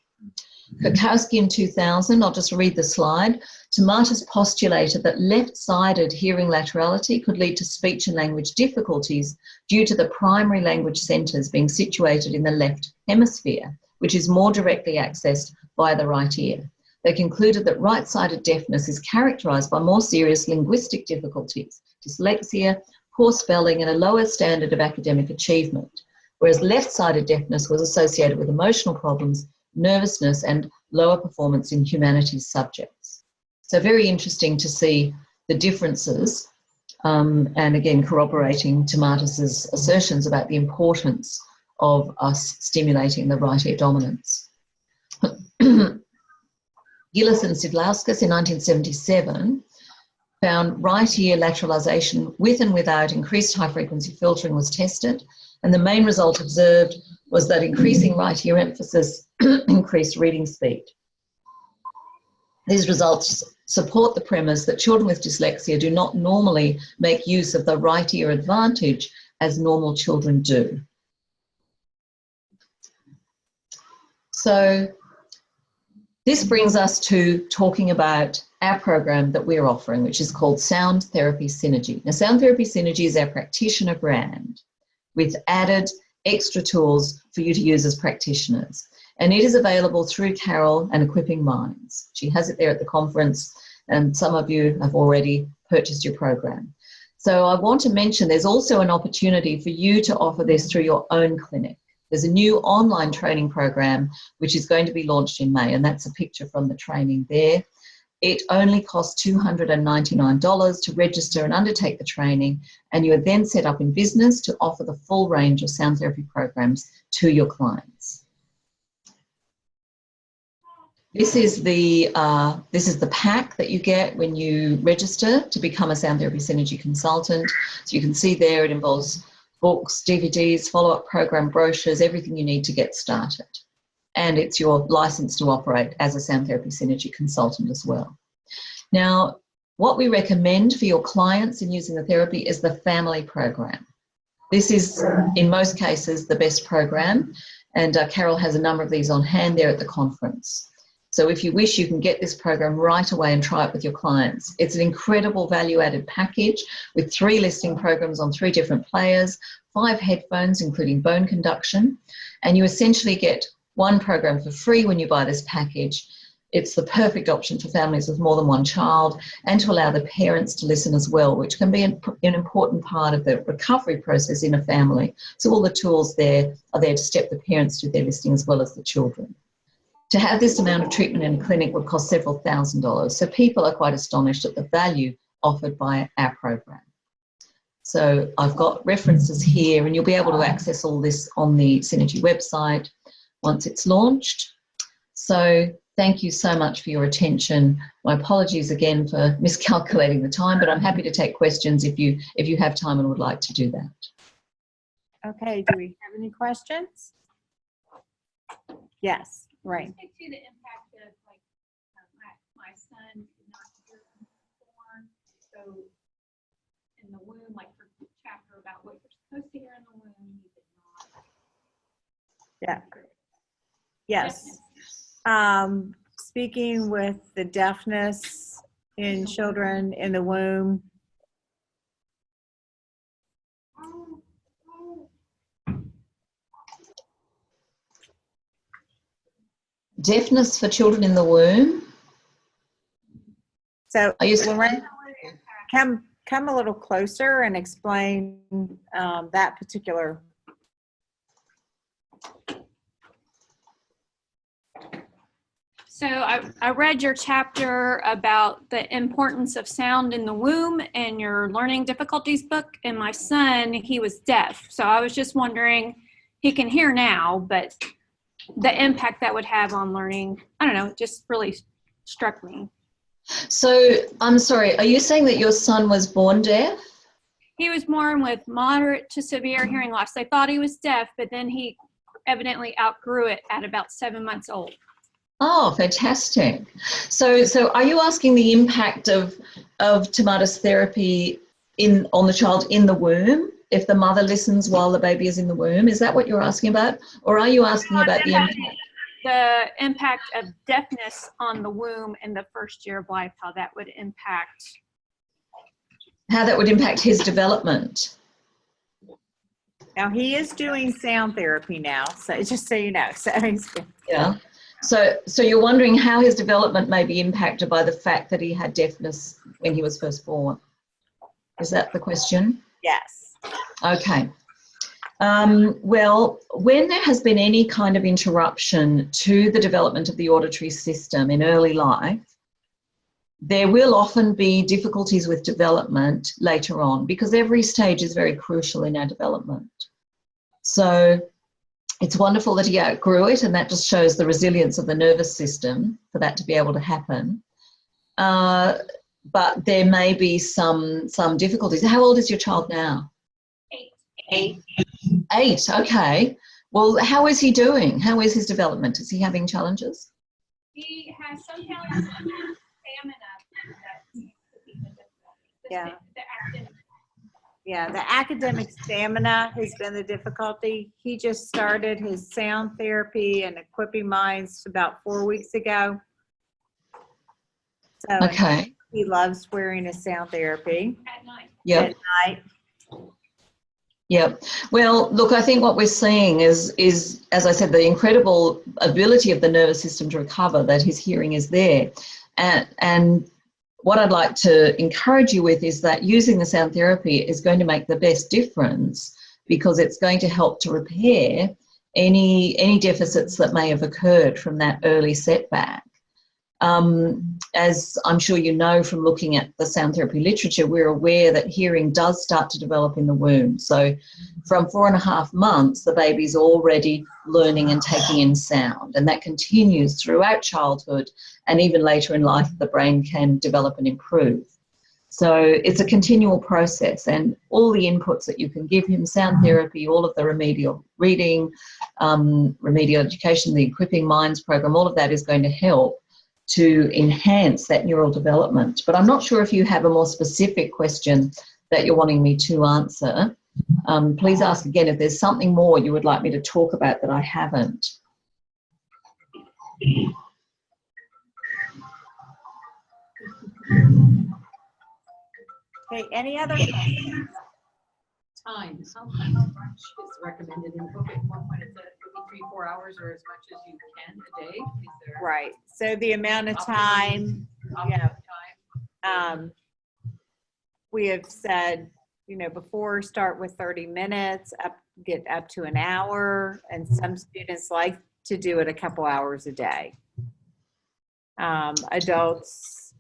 Szkielkoswska in 2000, I'll just read the slide. Tomatis postulated that left-sided hearing laterality could lead to speech and language difficulties due to the primary language centres being situated in the left hemisphere, which is more directly accessed by the right ear. They concluded that right-sided deafness is characterised by more serious linguistic difficulties, dyslexia, poor spelling and a lower standard of academic achievement, whereas left-sided deafness was associated with emotional problems, nervousness and lower performance in humanities subjects. So very interesting to see the differences and again corroborating Tomatis' assertions about the importance of us stimulating the right ear dominance. Gillis and Szkielkoswska in 1977 found right ear lateralization with and without increased high frequency filtering was tested, and the main result observed was that increasing right ear emphasis increased reading speed. These results support the premise that children with dyslexia do not normally make use of the right ear advantage as normal children do. So this brings us to talking about our program that we're offering, which is called Sound Therapy Synergy. Now, Sound Therapy Synergy is our practitioner brand with added extra tools for you to use as practitioners. And it is available through Carol and Equipping Minds. She has it there at the conference, and some of you have already purchased your program. So I want to mention there's also an opportunity for you to offer this through your own clinic. There's a new online training program which is going to be launched in May, and that's a picture from the training there. It only costs $299 to register and undertake the training, and you are then set up in business to offer the full range of sound therapy programs to your clients. This is the pack that you get when you register to become a sound therapy SYNERG consultant. So you can see there it involves books, DVDs, follow-up program brochures, everything you need to get started. And it's your license to operate as a sound therapy SYNERG consultant as well. Now, what we recommend for your clients in using the therapy is the family program. This is, in most cases, the best program, and Carol has a number of these on hand there at the conference. So if you wish, you can get this program right away and try it with your clients. It's an incredible value-added package with 3 listening programs on 3 different players, 5 headphones, including bone conduction, and you essentially get 1 program for free when you buy this package. It's the perfect option for families with more than 1 child, and to allow the parents to listen as well, which can be an important part of the recovery process in a family. So all the tools there are there to step the parents through their listening as well as the children. To have this amount of treatment in a clinic would cost several $1,000s. So people are quite astonished at the value offered by our program. So I've got references here, and you'll be able to access all this on the SYNERG website once it's launched. So thank you so much for your attention. My apologies again for miscalculating the time, but I'm happy to take questions if you have time and would like to do that. Okay, do we have any questions? Yes, right. Speak to the impact of, like, my son did not hear before, so in the womb, like for the chapter about what you're supposed to hear in the womb, he did not. Yeah. Yes. Speaking with the deafness in children in the womb. Deafness for children in the womb. So Lorraine, come a little closer and explain that particular. So I read your chapter about the importance of sound in the womb and your learning difficulties book, and my son, he was deaf. So I was just wondering, he can hear now, but the impact that would have on learning, I don't know, it just really struck me. So I'm sorry, are you saying that your son was born deaf? He was born with moderate to severe hearing loss. They thought he was deaf, but then he evidently outgrew it at about 7 months old. Oh, fantastic. So are you asking the impact of Tomatis therapy on the child in the womb, if the mother listens while the baby is in the womb? Is that what you're asking about? Or are you asking about the impact? The impact of deafness on the womb in the first year of life, how that would impact. How that would impact his development. Now he is doing sound therapy now, so just so you know. So yeah. So you're wondering how his development may be impacted by the fact that he had deafness when he was first born. Is that the question? Yes. Okay. Well, when there has been any kind of interruption to the development of the auditory system in early life, there will often be difficulties with development later on, because every stage is very crucial in our development. So it's wonderful that he outgrew it, and that just shows the resilience of the nervous system for that to be able to happen. But there may be some difficulties. How old is your child now? 8. 8, okay. Well, how is he doing? How is his development? Is he having challenges? He has some challenges with stamina that seems to be the difficulty. Yeah. The academic. Yeah, the academic stamina has been the difficulty. He just started his sound therapy and equipping minds about 4 weeks ago. So okay. He loves wearing his sound therapy. At night. Yep. At night. Yep. Well, look, I think what we're seeing is, as I said, the incredible ability of the nervous system to recover, that his hearing is there. And what I'd like to encourage you with is that using the sound therapy is going to make the best difference, because it's going to help to repair any deficits that may have occurred from that early setback. As I'm sure you know from looking at the sound therapy literature, we're aware that hearing does start to develop in the womb. So from 4.5 months, the baby's already learning and taking in sound, and that continues throughout childhood, and even later in life, the brain can develop and improve. So it's a continual process, and all the inputs that you can give him, sound therapy, all of the remedial reading, remedial education, the Equipping Minds program, all of that is going to help to enhance that neural development. But I'm not sure if you have a more specific question that you're wanting me to answer. Please ask again if there's something more you would like me to talk about that I haven't. Okay, any other questions? Time. How much is recommended in book? At one point it said it could be 3-4 hours or as much as you can a day. Is there Right. So the amount of time, optimum time? we have said, you know, before start with 30 minutes, get up to an hour, and some students like to do it a couple hours a day. Adults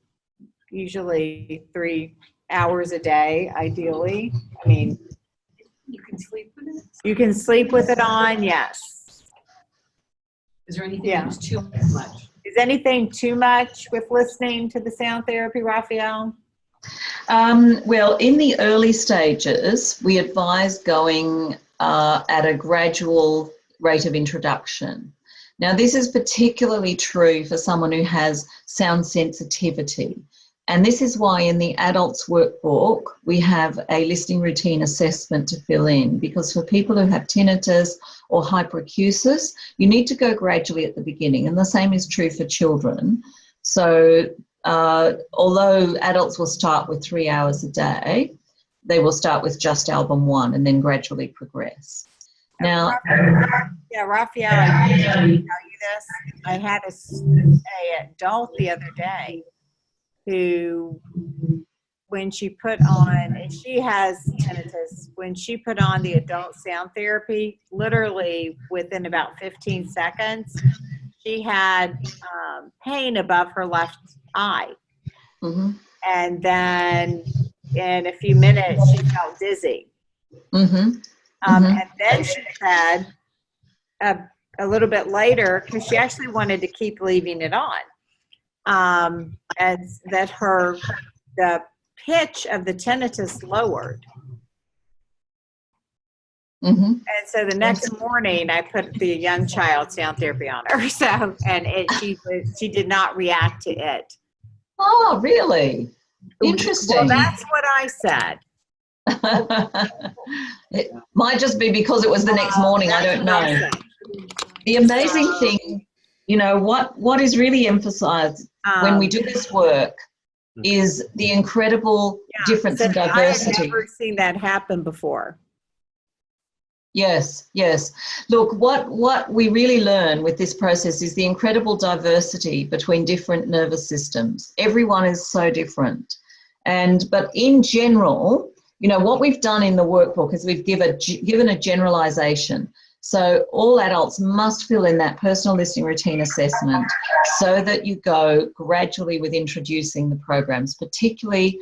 usually 3 hours a day, ideally. I mean, You can sleep with it. you can sleep with it on, yes. Is there anything Yeah. that's too much? Is anything too much with listening to the sound therapy, Raphael? Well, in the early stages, we advise going at a gradual rate of introduction. Now, this is particularly true for someone who has sound sensitivity. And this is why in the adults workbook, we have a listening routine assessment to fill in, because for people who have tinnitus or hyperacusis, you need to go gradually at the beginning, and the same is true for children. So although adults will start with 3 hours a day, they will start with just album 1 and then gradually progress. Now, Yeah, Raphael, I can tell you this. I had an adult the other day who, when she put on, and she has tinnitus, when she put on the adult sound therapy, literally within about 15 seconds, she had pain above her left eye. mm-hmm, And then in a few minutes, she felt dizzy. mm-hmm, And then she said a little bit later, because she actually wanted to keep leaving it on, and that the pitch of the tinnitus lowered. mm-hmm. And so the next morning, I put the young child sound therapy on her. So, and she did not react to it. Oh, really? Interesting. Well, that's what I said. It might just be because it was the next morning. I don't know. The amazing thing, you know, what is really emphasized when we do this work is the incredible difference in diversity. I have never seen that happen before. Yes, yes. Look, what we really learn with this process is the incredible diversity between different nervous systems. Everyone is so different. But in general, you know, what we've done in the workbook is we've given a generalization. So all adults must fill in that personal listening routine assessment so that you go gradually with introducing the programs, particularly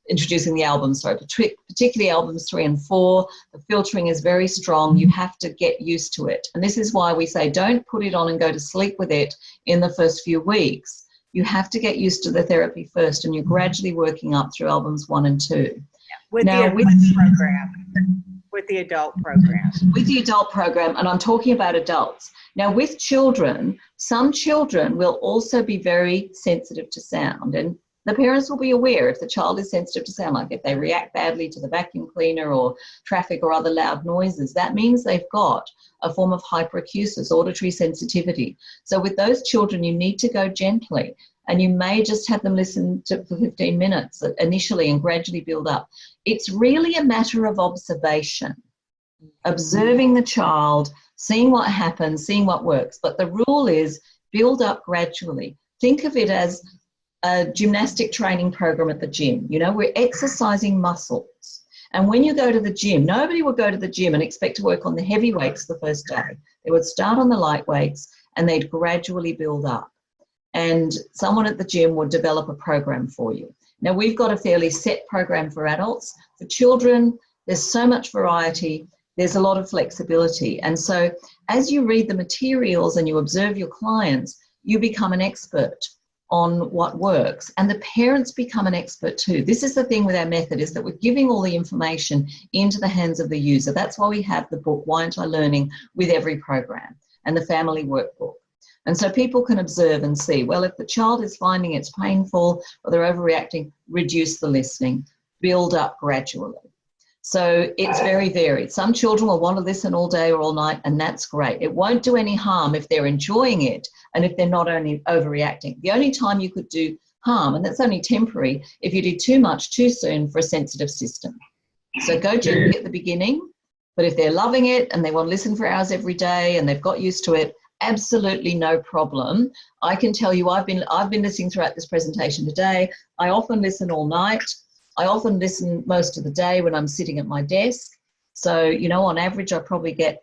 introducing the albums, particularly albums 3 and 4. The filtering is very strong. You have to get used to it. And this is why we say don't put it on and go to sleep with it in the first few weeks. You have to get used to the therapy first, and you're gradually working up through albums 1 and 2. With the adult program. With the adult program, and I'm talking about adults. Now, with children, some children will also be very sensitive to sound, and the parents will be aware if the child is sensitive to sound, like if they react badly to the vacuum cleaner or traffic or other loud noises. That means they've got a form of hyperacusis, auditory sensitivity. So with those children, you need to go gently, and you may just have them listen to for 15 minutes initially and gradually build up. It's really a matter of observation, observing the child, seeing what happens, seeing what works. But the rule is build up gradually. Think of it as a gymnastic training program at the gym. You know, we're exercising muscles. And when you go to the gym, nobody will go to the gym and expect to work on the heavy weights the first day. They would start on the light weights and they'd gradually build up. And someone at the gym would develop a program for you. Now, we've got a fairly set program for adults. For children, there's so much variety. There's a lot of flexibility. And so as you read the materials and you observe your clients, you become an expert on what works. And the parents become an expert too. This is the thing with our method, is that we're giving all the information into the hands of the user. That's why we have the book, Why Aren't I Learning, with every program, and the family workbook. And so people can observe and see, well, if the child is finding it's painful or they're overreacting, reduce the listening, build up gradually. So it's very varied. Some children will want to listen all day or all night, and that's great. It won't do any harm if they're enjoying it and if they're not only overreacting. The only time you could do harm, and that's only temporary, if you did too much too soon for a sensitive system. So go gently at the beginning, but if they're loving it and they want to listen for hours every day and they've got used to it, absolutely no problem. I can tell you, I've been listening throughout this presentation today. I often listen all night. I often listen most of the day when I'm sitting at my desk. So, you know, on average, I probably get,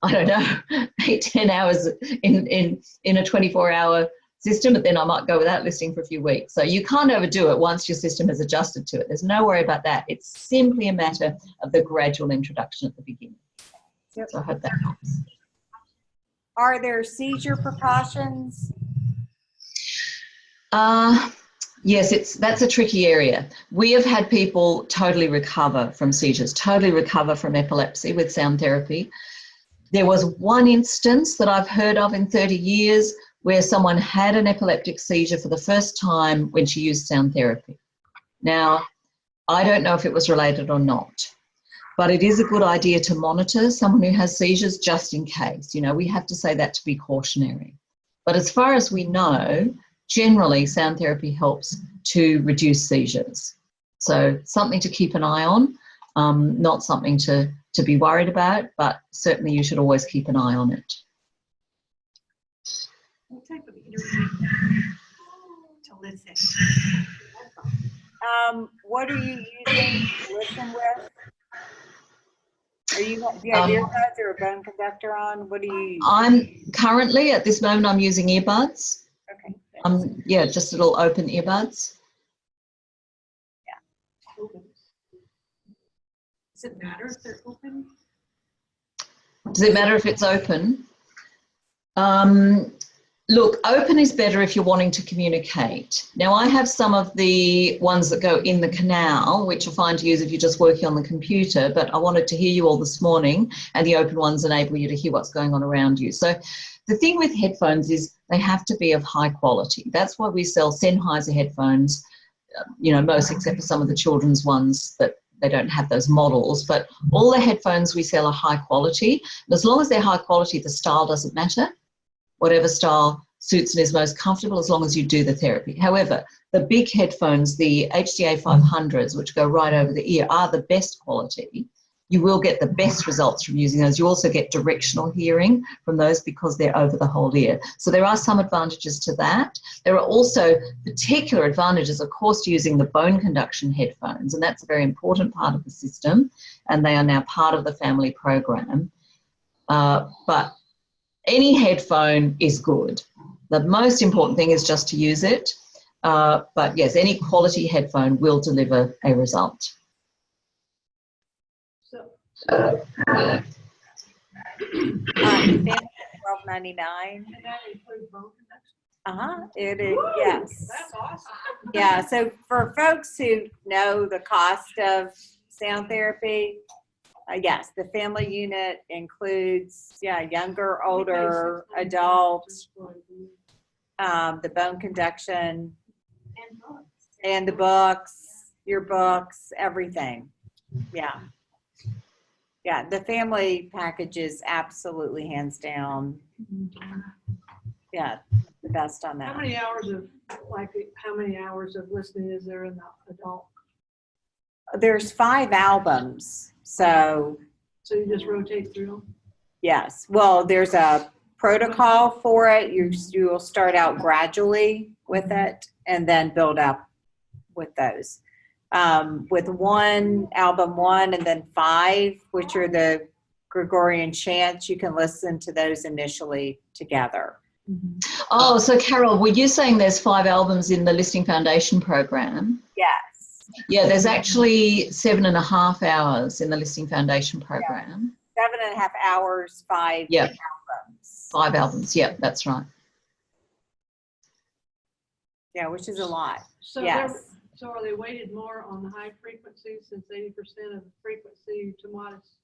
I don't know, 8-10 hours in a 24-hour system, but then I might go without listening for a few weeks. So you can't overdo it once your system has adjusted to it. There's no worry about that. It's simply a matter of the gradual introduction at the beginning. Yep. So I hope that helps. Are there seizure precautions? Yes, that's a tricky area. We have had people totally recover from seizures, totally recover from epilepsy with sound therapy. There was one instance that I've heard of in 30 years where someone had an epileptic seizure for the first time when she used sound therapy. Now, I don't know if it was related or not, but it is a good idea to monitor someone who has seizures just in case. You know, we have to say that to be cautionary. But as far as we know, generally, sound therapy helps to reduce seizures. So something to keep an eye on, not something to be worried about, but certainly you should always keep an eye on it. What type of interview to listen? What are you using to listen with? Do you have earbuds or a bone conductor on? What do you use? I'm currently, at this moment, I'm using earbuds. Okay. Yeah, just little open earbuds. Yeah. Open. Does it matter if they're open? Does it matter if it's open? Look, open is better if you're wanting to communicate. Now, I have some of the ones that go in the canal, which are fine to use if you're just working on the computer, but I wanted to hear you all this morning, and the open ones enable you to hear what's going on around you. So the thing with headphones is they have to be of high quality. That's why we sell Sennheiser headphones, you know, most except for some of the children's ones that they don't have those models, but all the headphones we sell are high quality. And as long as they're high quality, the style doesn't matter. Whatever style suits and is most comfortable, as long as you do the therapy. However, the big headphones, the HDA 500s, which go right over the ear, are the best quality. You will get the best results from using those. You also get directional hearing from those because they're over the whole ear. So there are some advantages to that. There are also particular advantages, of course, to using the bone conduction headphones, and that's a very important part of the system, and they are now part of the family program. But any headphone is good. The most important thing is just to use it. But yes, any quality headphone will deliver a result. $12.99. And that includes bone conduction? It is, yes. That's awesome. Yeah, so for folks who know the cost of sound therapy, yes, the family unit includes, younger, older, adults, the bone conduction, and the books, your books, everything. Yeah. Yeah, the family package is absolutely hands down. Yeah, the best on that. How many hours of listening is there in the adult? There's 5 albums, so you just rotate through them? yes. Well, there's a protocol for it. You will start out gradually with it and then build up with those. With album 1 and then 5, which are the Gregorian chants, you can listen to those initially together. Oh, so Carol, were you saying there's 5 albums in the Listening Foundation program? Yes. Yeah, there's actually 7.5 hours in the Listening Foundation program. 7.5 hours, 5 Yep. albums. 5 albums, yeah, that's right. Yeah, which is a lot. So Yes. so are they weighted more on the high frequency since 80% of the frequency Tomatis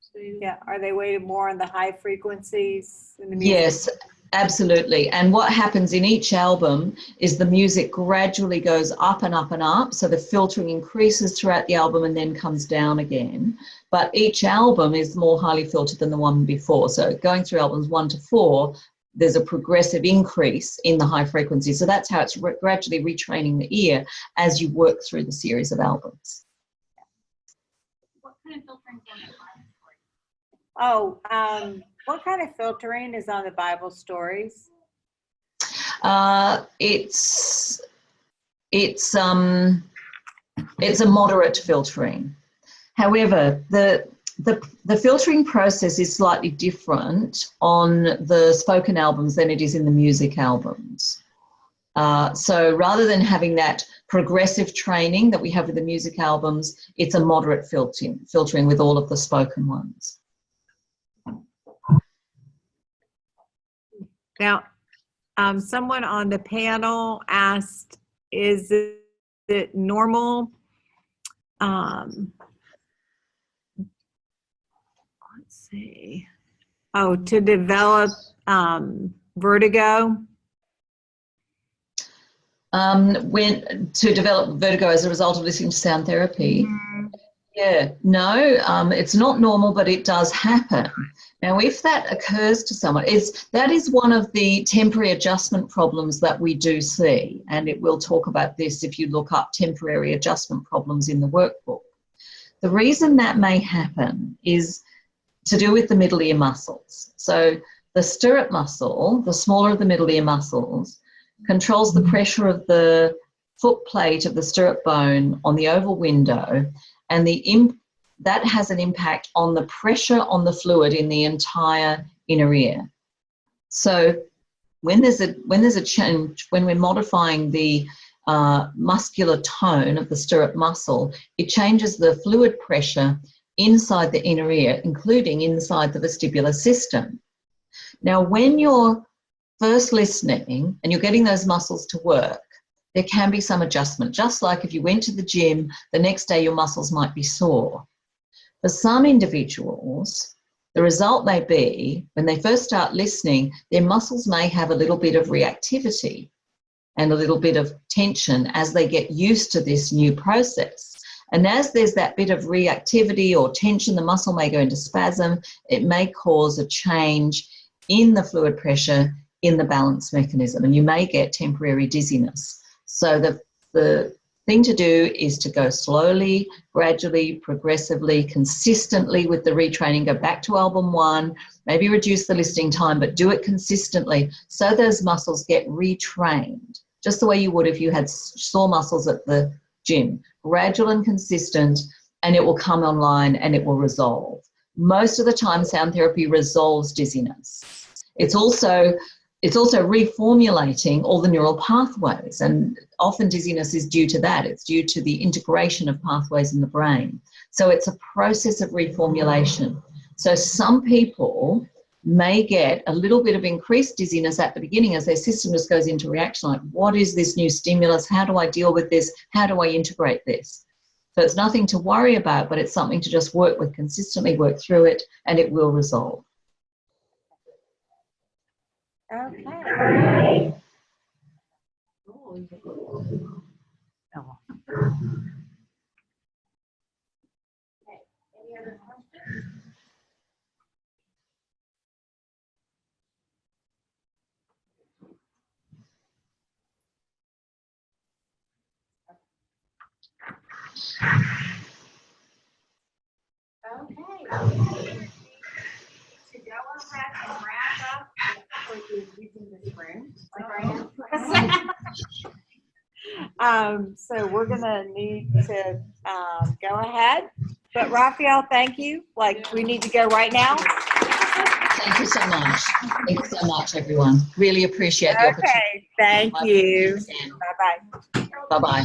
stated? Yeah. Are they weighted more on the high frequencies in the music? Yes, absolutely. And what happens in each album is the music gradually goes up and up and up. So the filtering increases throughout the album and then comes down again. But each album is more highly filtered than the one before. So going through albums 1 to 4, there's a progressive increase in the high frequency. So that's how it's gradually retraining the ear as you work through the series of albums. What kind of filtering on the Bible story? Oh, what kind of filtering is on the Bible stories? It's a moderate filtering. However, the filtering process is slightly different on the spoken albums than it is in the music albums. So rather than having that progressive training that we have with the music albums, it's a moderate filtering with all of the spoken ones. Now, someone on the panel asked, is it normal? Let's see. Oh, to develop vertigo? To develop vertigo as a result of listening to sound therapy. Yeah, no, it's not normal, but it does happen. Now, if that occurs to someone, that is one of the temporary adjustment problems that we do see, and we'll talk about this if you look up temporary adjustment problems in the workbook. The reason that may happen is to do with the middle ear muscles. So the stirrup muscle, the smaller of the middle ear muscles, controls the pressure of the foot plate of the stirrup bone on the oval window, and that has an impact on the pressure on the fluid in the entire inner ear. So when there's a change, when we're modifying the muscular tone of the stirrup muscle, it changes the fluid pressure inside the inner ear, including inside the vestibular system. Now, when you're first listening and you're getting those muscles to work, there can be some adjustment. Just like if you went to the gym, the next day your muscles might be sore. For some individuals, the result may be, when they first start listening, their muscles may have a little bit of reactivity and a little bit of tension as they get used to this new process. And as there's that bit of reactivity or tension, the muscle may go into spasm. It may cause a change in the fluid pressure in the balance mechanism, and you may get temporary dizziness. So the thing to do is to go slowly, gradually, progressively, consistently with the retraining. Go back to album 1, maybe reduce the listening time, but do it consistently so those muscles get retrained, just the way you would if you had sore muscles at the gym. Gradual and consistent, and it will come online and it will resolve. Most of the time, sound therapy resolves dizziness. It's also reformulating all the neural pathways, and often dizziness is due to that. It's due to the integration of pathways in the brain. So it's a process of reformulation. So some people may get a little bit of increased dizziness at the beginning as their system just goes into reaction, like, what is this new stimulus? How do I deal with this? How do I integrate this? So it's nothing to worry about, but it's something to just work with, consistently work through it, and it will resolve. Okay. Oh. Any other questions? Okay. To go ahead and wrap up for you using this room, like I am. So we're going to need to go ahead But Raphael, thank you. Like, we need to go right now. Thank you so much. Thank you so much, everyone. Really appreciate the opportunity. Okay, thank you. Bye-bye. Bye-bye.